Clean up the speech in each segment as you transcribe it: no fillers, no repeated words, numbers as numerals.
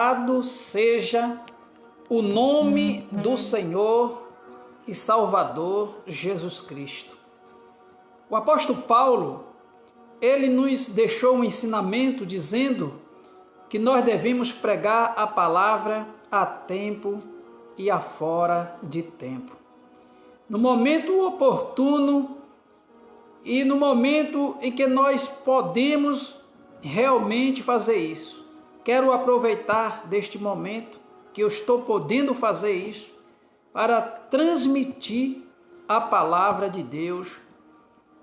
Louvado seja o nome do Senhor e Salvador Jesus Cristo. O apóstolo Paulo, ele nos deixou um ensinamento dizendo que nós devemos pregar a palavra a tempo e a fora de tempo. No momento oportuno e no momento em que nós podemos realmente fazer isso. Quero aproveitar deste momento que eu estou podendo fazer isso para transmitir a palavra de Deus.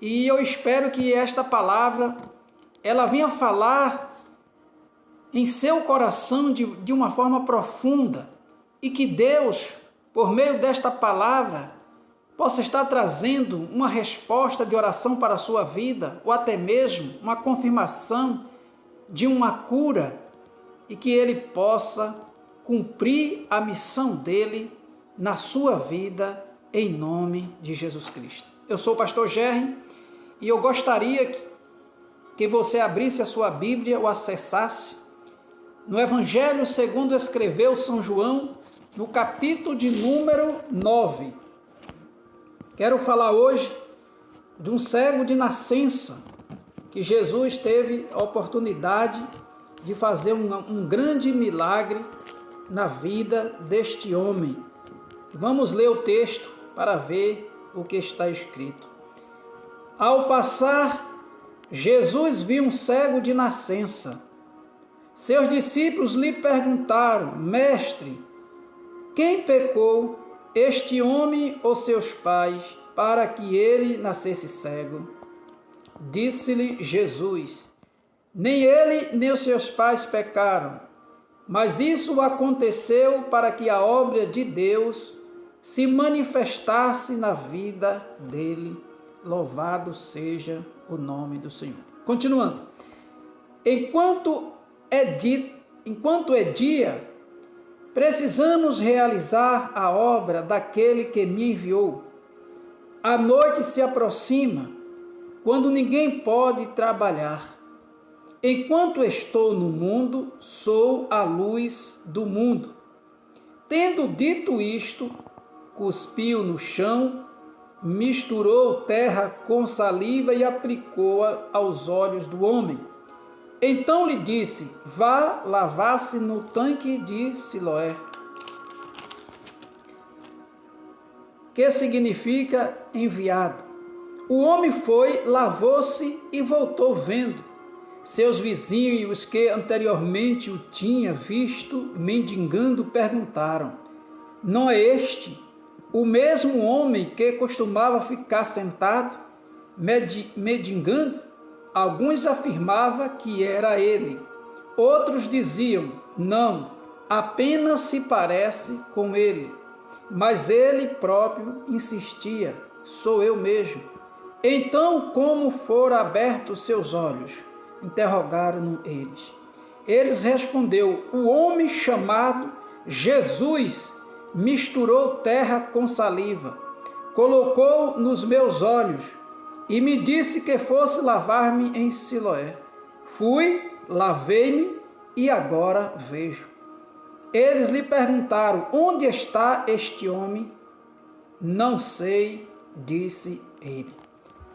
E eu espero que esta palavra ela venha falar em seu coração de uma forma profunda e que Deus, por meio desta palavra, possa estar trazendo uma resposta de oração para a sua vida, ou até mesmo uma confirmação de uma cura, e que ele possa cumprir a missão dele na sua vida, em nome de Jesus Cristo. Eu sou o pastor Gerry e eu gostaria que você abrisse a sua Bíblia ou acessasse no Evangelho segundo escreveu São João, no capítulo de número 9. Quero falar hoje de um cego de nascença, que Jesus teve a oportunidade de fazer um grande milagre na vida deste homem. Vamos ler o texto para ver o que está escrito. Ao passar, Jesus viu um cego de nascença. Seus discípulos lhe perguntaram: Mestre, quem pecou, este homem ou seus pais, para que ele nascesse cego? Disse-lhe Jesus: Nem ele nem os seus pais pecaram, mas isso aconteceu para que a obra de Deus se manifestasse na vida dele. Louvado seja o nome do Senhor. Continuando. Enquanto é dia, precisamos realizar a obra daquele que me enviou. A noite se aproxima, quando ninguém pode trabalhar. Enquanto estou no mundo, sou a luz do mundo. Tendo dito isto, cuspiu no chão, misturou terra com saliva e aplicou-a aos olhos do homem. Então lhe disse: Vá lavar-se no tanque de Siloé. Que significa enviado. O homem foi, lavou-se e voltou vendo. Seus vizinhos e os que anteriormente o tinham visto mendigando perguntaram: Não é este o mesmo homem que costumava ficar sentado, mendigando? Alguns afirmavam que era ele. Outros diziam: Não, apenas se parece com ele. Mas ele próprio insistia: Sou eu mesmo. Então, como foram abertos seus olhos? Interrogaram eles. Eles respondeu: O homem chamado Jesus misturou terra com saliva, colocou nos meus olhos e me disse que fosse lavar-me em Siloé. Fui, lavei-me e agora vejo. Eles lhe perguntaram: Onde está este homem? Não sei, disse ele.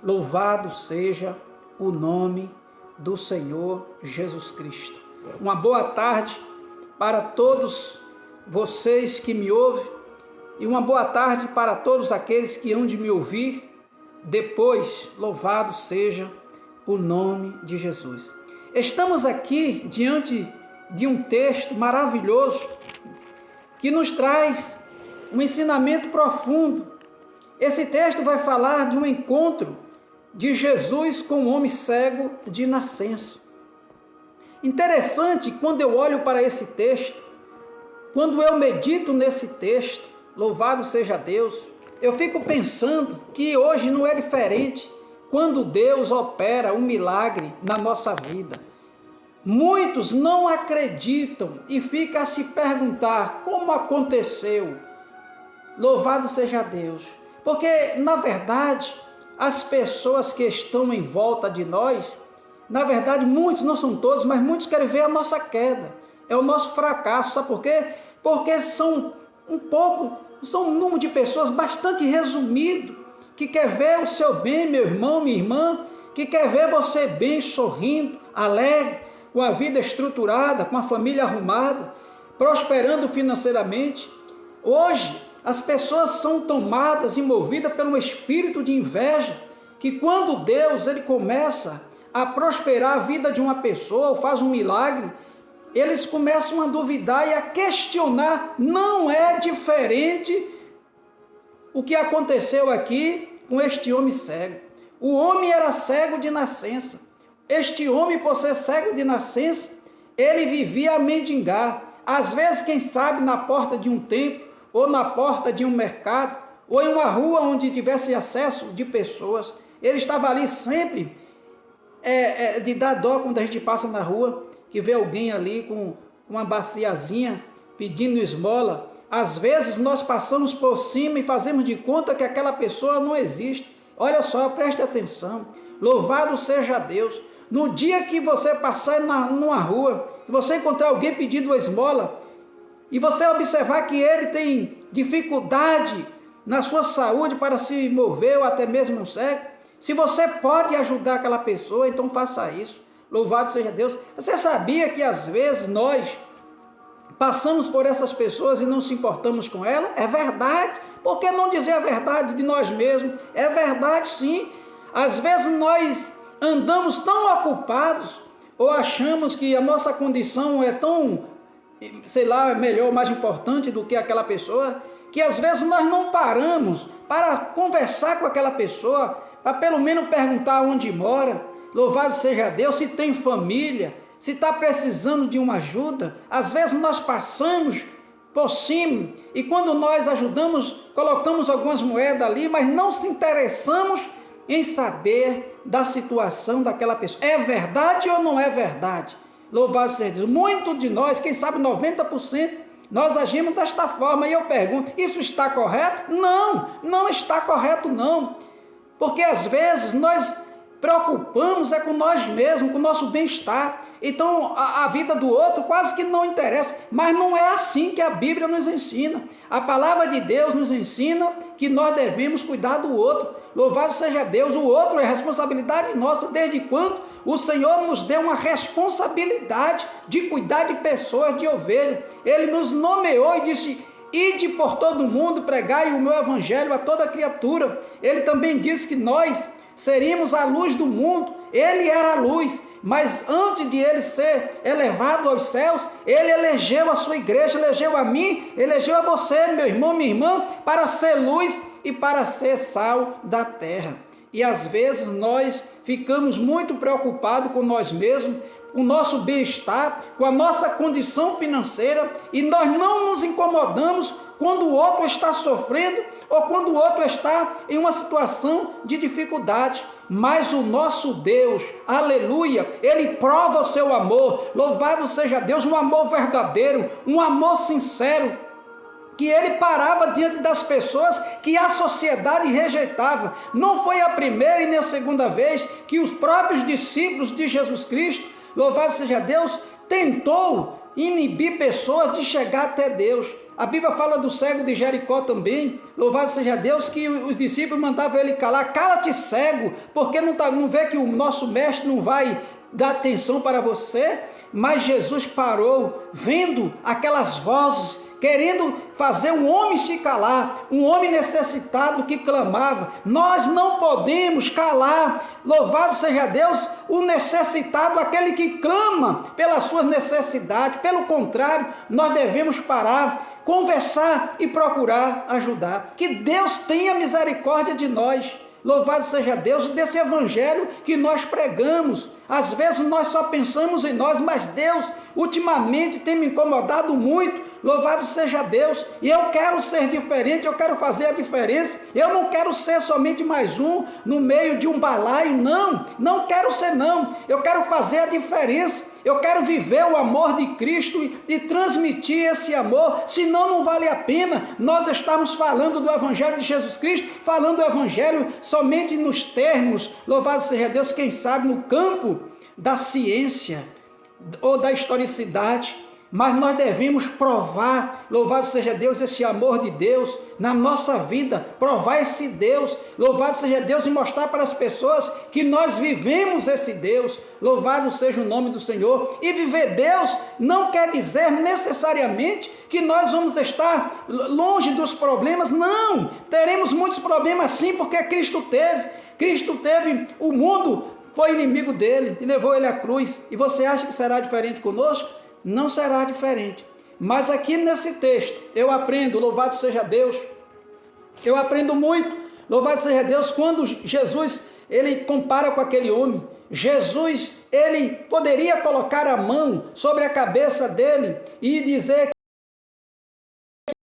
Louvado seja o nome do Senhor Jesus Cristo. Uma boa tarde para todos vocês que me ouvem e uma boa tarde para todos aqueles que hão de me ouvir depois. Louvado seja o nome de Jesus. Estamos aqui diante de um texto maravilhoso que nos traz um ensinamento profundo. Esse texto vai falar de um encontro de Jesus com um homem cego de nascença. Interessante, quando eu olho para esse texto, quando eu medito nesse texto, louvado seja Deus, eu fico pensando que hoje não é diferente quando Deus opera um milagre na nossa vida. Muitos não acreditam e ficam a se perguntar como aconteceu. Louvado seja Deus. Porque, na verdade, as pessoas que estão em volta de nós, na verdade, muitos, não são todos, mas muitos querem ver a nossa queda. é o nosso fracasso. Sabe por quê? Porque são um número de pessoas bastante resumido, que quer ver o seu bem, meu irmão, minha irmã, que quer ver você bem, sorrindo, alegre, com a vida estruturada, com a família arrumada, prosperando financeiramente. Hoje, as pessoas são tomadas e movidas por um espírito de inveja, que quando Deus ele começa a prosperar a vida de uma pessoa, ou faz um milagre, eles começam a duvidar e a questionar. Não é diferente o que aconteceu aqui com este homem cego. O homem era cego de nascença. Este homem, por ser cego de nascença, ele vivia a mendigar. Às vezes, quem sabe, na porta de um templo, ou na porta de um mercado, ou em uma rua onde tivesse acesso de pessoas. Ele estava ali sempre de dar dó quando a gente passa na rua, que vê alguém ali com uma baciazinha pedindo esmola. Às vezes nós passamos por cima e fazemos de conta que aquela pessoa não existe. Olha só, preste atenção. Louvado seja Deus. No dia que você passar numa rua, se você encontrar alguém pedindo uma esmola, e você observar que ele tem dificuldade na sua saúde para se mover, ou até mesmo um cego, se você pode ajudar aquela pessoa, então faça isso. Louvado seja Deus. Você sabia que às vezes nós passamos por essas pessoas e não se importamos com elas? É verdade. Por que não dizer a verdade de nós mesmos? É verdade, sim. Às vezes nós andamos tão ocupados, ou achamos que a nossa condição é tão, sei lá, melhor, mais importante do que aquela pessoa, que às vezes nós não paramos para conversar com aquela pessoa, para pelo menos perguntar onde mora. Louvado seja Deus, se tem família, se está precisando de uma ajuda. Às vezes nós passamos por cima, e quando nós ajudamos, colocamos algumas moedas ali, mas não se interessamos em saber da situação daquela pessoa. É verdade ou não é verdade? Louvado seja Deus. Muito de nós, quem sabe 90%, nós agimos desta forma. E eu pergunto, isso está correto? Não, não está correto não. Porque às vezes nós preocupamos com nós mesmos, com o nosso bem-estar. Então a vida do outro quase que não interessa. Mas não é assim que a Bíblia nos ensina. A palavra de Deus nos ensina que nós devemos cuidar do outro. Louvado seja Deus, o outro é responsabilidade nossa. Desde quando o Senhor nos deu uma responsabilidade de cuidar de pessoas, de ovelhas. Ele nos nomeou e disse: ide por todo o mundo, pregai o meu evangelho a toda criatura. Ele também disse que nós seríamos a luz do mundo. Ele era a luz, mas antes de ele ser elevado aos céus, ele elegeu a sua igreja, elegeu a mim, elegeu a você, meu irmão, minha irmã, para ser luz e para ser sal da terra. E às vezes nós ficamos muito preocupados com nós mesmos, com o nosso bem-estar, com a nossa condição financeira, e nós não nos incomodamos quando o outro está sofrendo ou quando o outro está em uma situação de dificuldade. Mas o nosso Deus, aleluia, Ele prova o seu amor. Louvado seja Deus, um amor verdadeiro, um amor sincero, que ele parava diante das pessoas que a sociedade rejeitava. Não foi a primeira e nem a segunda vez que os próprios discípulos de Jesus Cristo, louvado seja Deus, tentou inibir pessoas de chegar até Deus. A Bíblia fala do cego de Jericó também, louvado seja Deus, que os discípulos mandavam ele calar: cala-te, cego, porque não vê que o nosso mestre não vai dar atenção para você? Mas Jesus parou, vendo aquelas vozes, querendo fazer um homem se calar, um homem necessitado que clamava. Nós não podemos calar, louvado seja Deus, o necessitado, aquele que clama pelas suas necessidades. Pelo contrário, nós devemos parar, conversar e procurar ajudar. Que Deus tenha misericórdia de nós. Louvado seja Deus, desse evangelho que nós pregamos. Às vezes nós só pensamos em nós, mas Deus ultimamente tem me incomodado muito. Louvado seja Deus. E eu quero ser diferente, eu quero fazer a diferença. Eu não quero ser somente mais um no meio de um balaio, não. Não quero ser, não. Eu quero fazer a diferença. Eu quero viver o amor de Cristo e transmitir esse amor, senão não vale a pena nós estarmos falando do Evangelho de Jesus Cristo, falando do Evangelho somente nos termos, louvado seja Deus, quem sabe no campo da ciência ou da historicidade, mas nós devemos provar, louvado seja Deus, esse amor de Deus na nossa vida, provar esse Deus, louvado seja Deus, e mostrar para as pessoas que nós vivemos esse Deus, louvado seja o nome do Senhor. E viver Deus não quer dizer necessariamente que nós vamos estar longe dos problemas, não, teremos muitos problemas sim, porque Cristo teve, o mundo foi inimigo dele e levou ele à cruz. E você acha que será diferente conosco? Não será diferente. Mas aqui nesse texto eu aprendo, louvado seja Deus, eu aprendo muito, louvado seja Deus, quando Jesus, ele compara com aquele homem. Jesus, ele poderia colocar a mão sobre a cabeça dele e dizer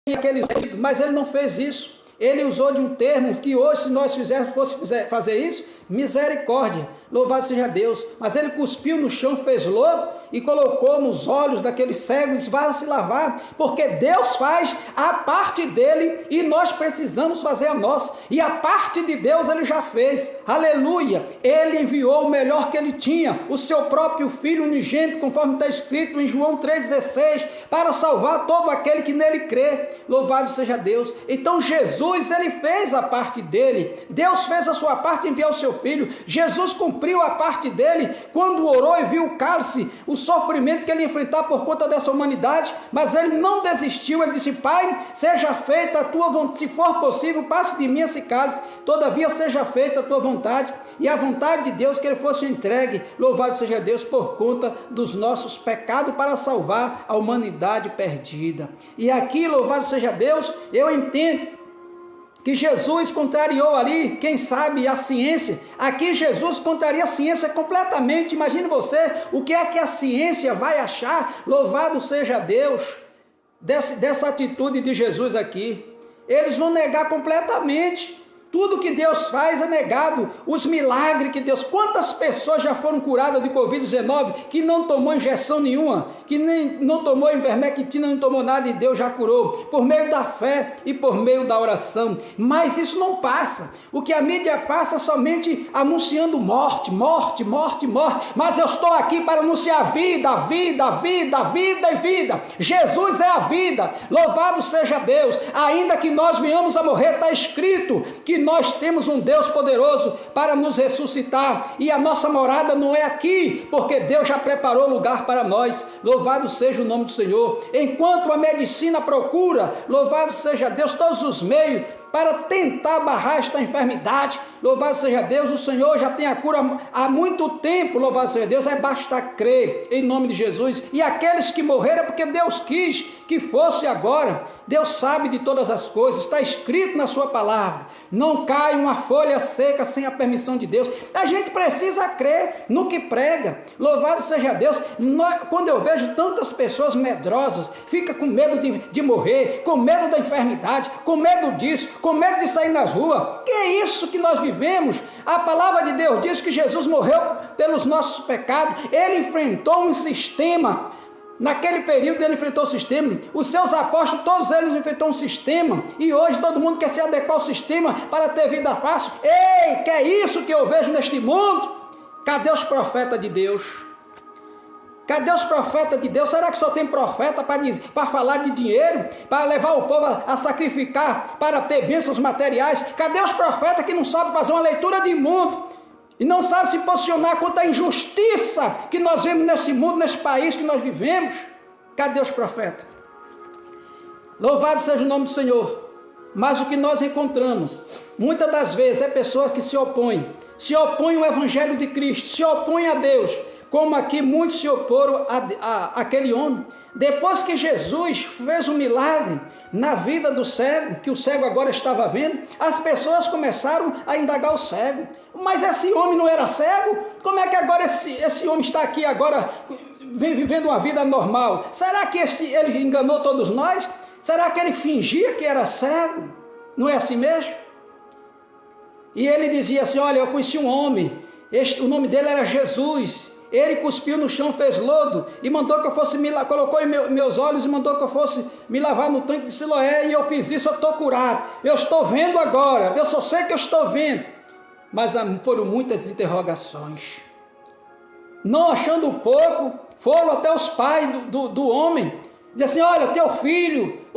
que aquele, mas ele não fez isso. Ele usou de um termo que hoje, se nós fosse fazer isso, misericórdia, louvado seja Deus. Mas ele cuspiu no chão, fez lodo e colocou nos olhos daquele cego e disse: vá se lavar, porque Deus faz a parte dele e nós precisamos fazer a nossa. E a parte de Deus ele já fez, aleluia. Ele enviou o melhor que ele tinha, o seu próprio Filho unigênito, conforme está escrito em João 3,16, para salvar todo aquele que nele crê, louvado seja Deus. Então Jesus, ele fez a parte dele, Deus fez a sua parte em enviar o seu Filho. Jesus cumpriu a parte dele quando orou e viu o cálice, o sofrimento que ele ia enfrentar por conta dessa humanidade, mas ele não desistiu. Ele disse: Pai, seja feita a tua vontade, se for possível, passe de mim esse cálice, todavia seja feita a tua vontade. E a vontade de Deus que ele fosse entregue, louvado seja Deus, por conta dos nossos pecados, para salvar a humanidade perdida. E aqui, louvado seja Deus, eu entendo que Jesus contrariou ali, quem sabe, a ciência. Aqui Jesus contraria a ciência completamente. Imagine você, o que é que a ciência vai achar, louvado seja Deus, dessa atitude de Jesus aqui. Eles vão negar completamente. Tudo que Deus faz é negado, os milagres que Deus... Quantas pessoas já foram curadas de Covid-19 que não tomou injeção nenhuma, que nem não tomou ivermectina, não tomou nada, e Deus já curou, por meio da fé e por meio da oração. Mas isso não passa. O que a mídia passa é somente anunciando morte, morte, morte, morte. Mas eu estou aqui para anunciar vida, vida, vida, vida e vida. Jesus é a vida, louvado seja Deus. Ainda que nós venhamos a morrer, está escrito que nós temos um Deus poderoso para nos ressuscitar, e a nossa morada não é aqui, porque Deus já preparou lugar para nós, louvado seja o nome do Senhor. Enquanto a medicina procura, louvado seja Deus, todos os meios para tentar barrar esta enfermidade, louvado seja Deus, o Senhor já tem a cura há muito tempo, louvado seja Deus, basta crer em nome de Jesus. E aqueles que morreram é porque Deus quis que fosse agora. Deus sabe de todas as coisas, está escrito na sua palavra, não cai uma folha seca sem a permissão de Deus. A gente precisa crer no que prega, louvado seja Deus. Quando eu vejo tantas pessoas medrosas, fica com medo de morrer, com medo da enfermidade, com medo disso, com medo de sair nas ruas. Que é isso que nós vivemos? A palavra de Deus diz que Jesus morreu pelos nossos pecados, ele enfrentou um sistema. Naquele período ele enfrentou o sistema, os seus apóstolos, todos eles enfrentaram um sistema, e hoje todo mundo quer se adequar ao sistema para ter vida fácil. Ei, que é isso que eu vejo neste mundo? Cadê os profetas de Deus? Cadê os profetas de Deus? Será que só tem profeta para falar de dinheiro, para levar o povo a sacrificar, para ter bênçãos materiais? Cadê os profetas que não sabem fazer uma leitura de mundo? E não sabe se posicionar contra a injustiça que nós vemos nesse mundo, nesse país que nós vivemos? Cadê os profetas? Louvado seja o nome do Senhor. Mas o que nós encontramos, muitas das vezes, é pessoas que se opõem ao Evangelho de Cristo, se opõem a Deus, como aqui muitos se oporam àquele homem. Depois que Jesus fez um milagre na vida do cego, que o cego agora estava vendo, as pessoas começaram a indagar o cego. Mas esse homem não era cego? Como é que agora esse homem está aqui agora, vivendo uma vida normal? Será que ele enganou todos nós? Será que ele fingia que era cego? Não é assim mesmo? E ele dizia assim: olha, eu conheci um homem, o nome dele era Jesus. Ele cuspiu no chão, fez lodo e mandou que eu fosse colocou em meus olhos e mandou que eu fosse me lavar no tanque de Siloé, e eu fiz isso, eu estou curado. Eu estou vendo agora, eu só sei que eu estou vendo. Mas foram muitas interrogações. Não achando pouco, foram até os pais do homem, diz assim, olha, o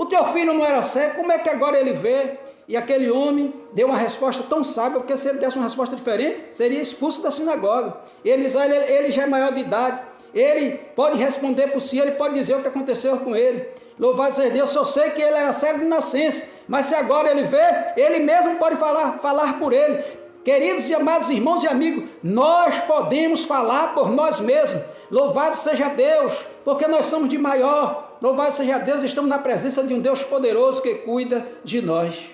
teu filho não era cego, como é que agora ele vê? E aquele homem deu uma resposta tão sábia, porque se ele desse uma resposta diferente, seria expulso da sinagoga. Ele já é maior de idade, ele pode responder por si, ele pode dizer o que aconteceu com ele. Louvado seja Deus, eu sei que ele era cego de nascença, mas se agora ele vê, ele mesmo pode falar por ele. Queridos e amados irmãos e amigos, nós podemos falar por nós mesmos. Louvado seja Deus, porque nós somos de maior. Louvado seja Deus, estamos na presença de um Deus poderoso que cuida de nós.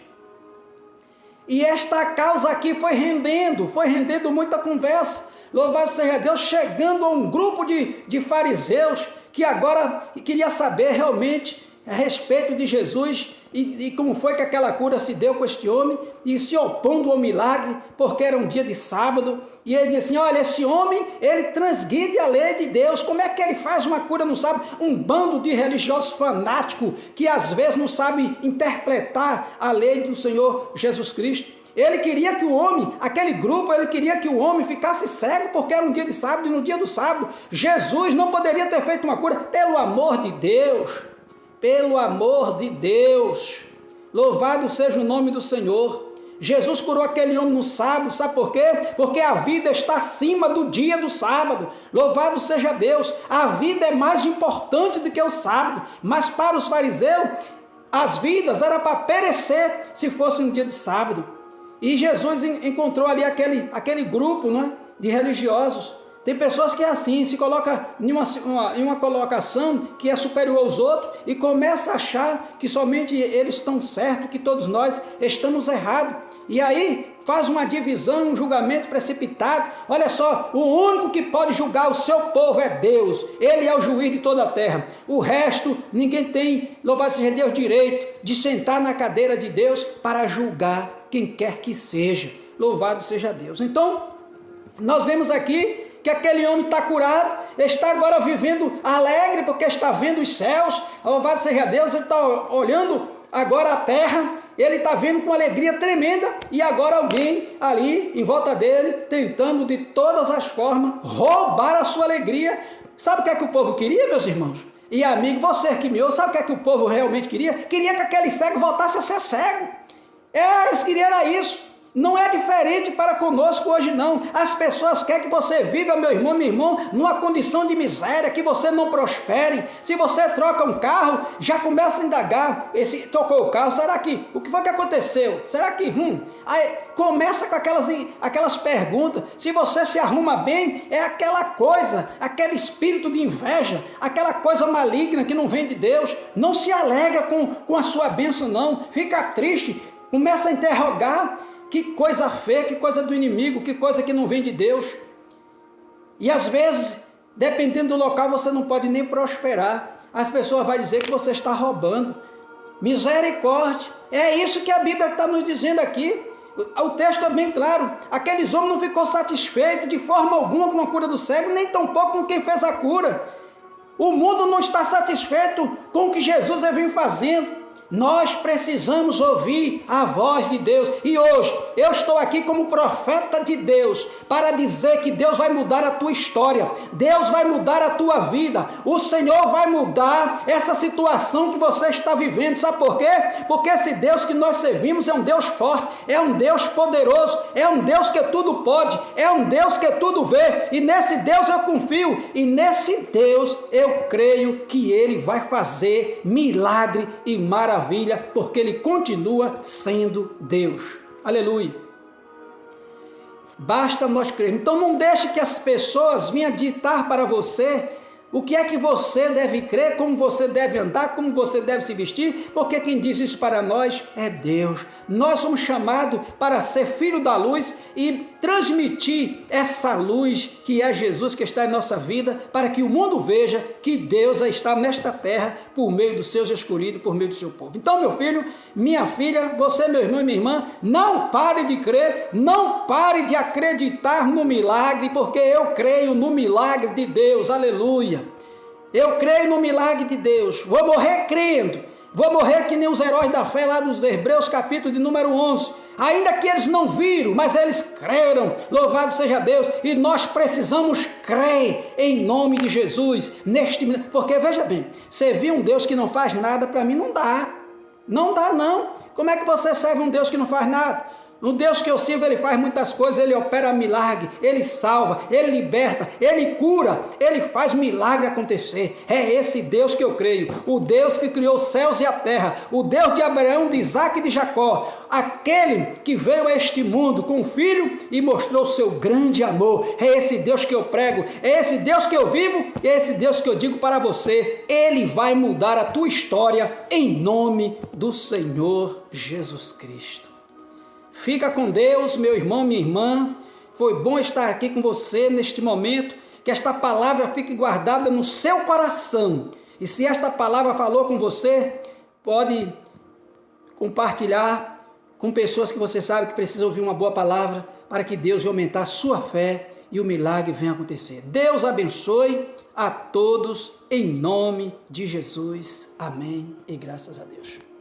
E esta causa aqui foi rendendo muita conversa. Louvado seja Deus, chegando a um grupo de fariseus que agora queria saber realmente a respeito de Jesus e como foi que aquela cura se deu com este homem, e se opondo ao milagre, porque era um dia de sábado, e ele disse assim, olha, esse homem, ele transgride a lei de Deus, como é que ele faz uma cura no sábado? Um bando de religiosos fanáticos, que às vezes não sabe interpretar a lei do Senhor Jesus Cristo. Ele queria que o homem, aquele grupo, ele queria que o homem ficasse cego, porque era um dia de sábado, e no dia do sábado, Jesus não poderia ter feito uma cura, pelo amor de Deus. Pelo amor de Deus, louvado seja o nome do Senhor. Jesus curou aquele homem no sábado, sabe por quê? Porque a vida está acima do dia do sábado. Louvado seja Deus, a vida é mais importante do que o sábado. Mas para os fariseus, as vidas eram para perecer se fosse um dia de sábado. E Jesus encontrou ali aquele grupo, não é, de religiosos. Tem pessoas que é assim, se coloca em uma colocação que é superior aos outros e começa a achar que somente eles estão certos, que todos nós estamos errados. E aí faz uma divisão, um julgamento precipitado. Olha só, o único que pode julgar o seu povo é Deus. Ele é o juiz de toda a terra. O resto, ninguém tem, louvado seja Deus, direito de sentar na cadeira de Deus para julgar quem quer que seja. Louvado seja Deus. Então, nós vemos aqui que aquele homem está curado, está agora vivendo alegre, porque está vendo os céus, louvado seja Deus, ele está olhando agora a terra, ele está vendo com alegria tremenda, e agora alguém ali em volta dele, tentando de todas as formas roubar a sua alegria. Sabe o que é que o povo queria, meus irmãos? E amigo, você que me ouve, sabe o que é que o povo realmente queria? Queria que aquele cego voltasse a ser cego. Eles queriam era isso. Não é diferente para conosco hoje não. As pessoas querem que você viva, meu irmão, minha irmã, numa condição de miséria, que você não prospere. Se você troca um carro, já começa a indagar. Trocou o carro, será que, o que foi que aconteceu? Será que, Aí começa com aquelas perguntas. Se você se arruma bem, é aquela coisa, aquele espírito de inveja, aquela coisa maligna que não vem de Deus. Não se alegra com a sua bênção não, fica triste, começa a interrogar. Que coisa feia, que coisa do inimigo, que coisa que não vem de Deus. E às vezes, dependendo do local, você não pode nem prosperar. As pessoas vão dizer que você está roubando. Misericórdia. É isso que a Bíblia está nos dizendo aqui. O texto é bem claro. Aqueles homens não ficou satisfeitos de forma alguma com a cura do cego, nem tampouco com quem fez a cura. O mundo não está satisfeito com o que Jesus vem fazendo. Nós precisamos ouvir a voz de Deus. E hoje eu estou aqui como profeta de Deus para dizer que Deus vai mudar a tua história. Deus vai mudar a tua vida. O Senhor vai mudar essa situação que você está vivendo. Sabe por quê? Porque esse Deus que nós servimos é um Deus forte, é um Deus poderoso, é um Deus que tudo pode, é um Deus que tudo vê. E nesse Deus eu confio. E nesse Deus eu creio que Ele vai fazer milagre e maravilha, porque Ele continua sendo Deus. Aleluia. Basta nós crermos. Então não deixe que as pessoas venham ditar para você o que é que você deve crer, como você deve andar, como você deve se vestir, porque quem diz isso para nós é Deus. Nós somos chamados para ser filho da luz e transmitir essa luz que é Jesus, que está em nossa vida, para que o mundo veja que Deus está nesta terra por meio dos seus escolhidos, por meio do seu povo. Então, meu filho, minha filha, você, meu irmão e minha irmã, não pare de crer, não pare de acreditar no milagre, porque eu creio no milagre de Deus. Aleluia. Eu creio no milagre de Deus. Vou morrer crendo. Vou morrer que nem os heróis da fé lá dos Hebreus, capítulo de número 11. Ainda que eles não viram, mas eles creram. Louvado seja Deus. E nós precisamos crer em nome de Jesus neste minuto. Porque veja bem, servir um Deus que não faz nada, para mim não dá. Não dá não. Como é que você serve um Deus que não faz nada? O Deus que eu sirvo, Ele faz muitas coisas, Ele opera milagre, Ele salva, Ele liberta, Ele cura, Ele faz milagre acontecer. É esse Deus que eu creio, o Deus que criou os céus e a terra, o Deus de Abraão, de Isaac e de Jacó, aquele que veio a este mundo com o Filho e mostrou o seu grande amor. É esse Deus que eu prego, é esse Deus que eu vivo, é esse Deus que eu digo para você, Ele vai mudar a tua história em nome do Senhor Jesus Cristo. Fica com Deus, meu irmão, minha irmã. Foi bom estar aqui com você neste momento. Que esta palavra fique guardada no seu coração. E se esta palavra falou com você, pode compartilhar com pessoas que você sabe que precisam ouvir uma boa palavra para que Deus venha aumentar a sua fé e o milagre venha acontecer. Deus abençoe a todos em nome de Jesus. Amém e graças a Deus.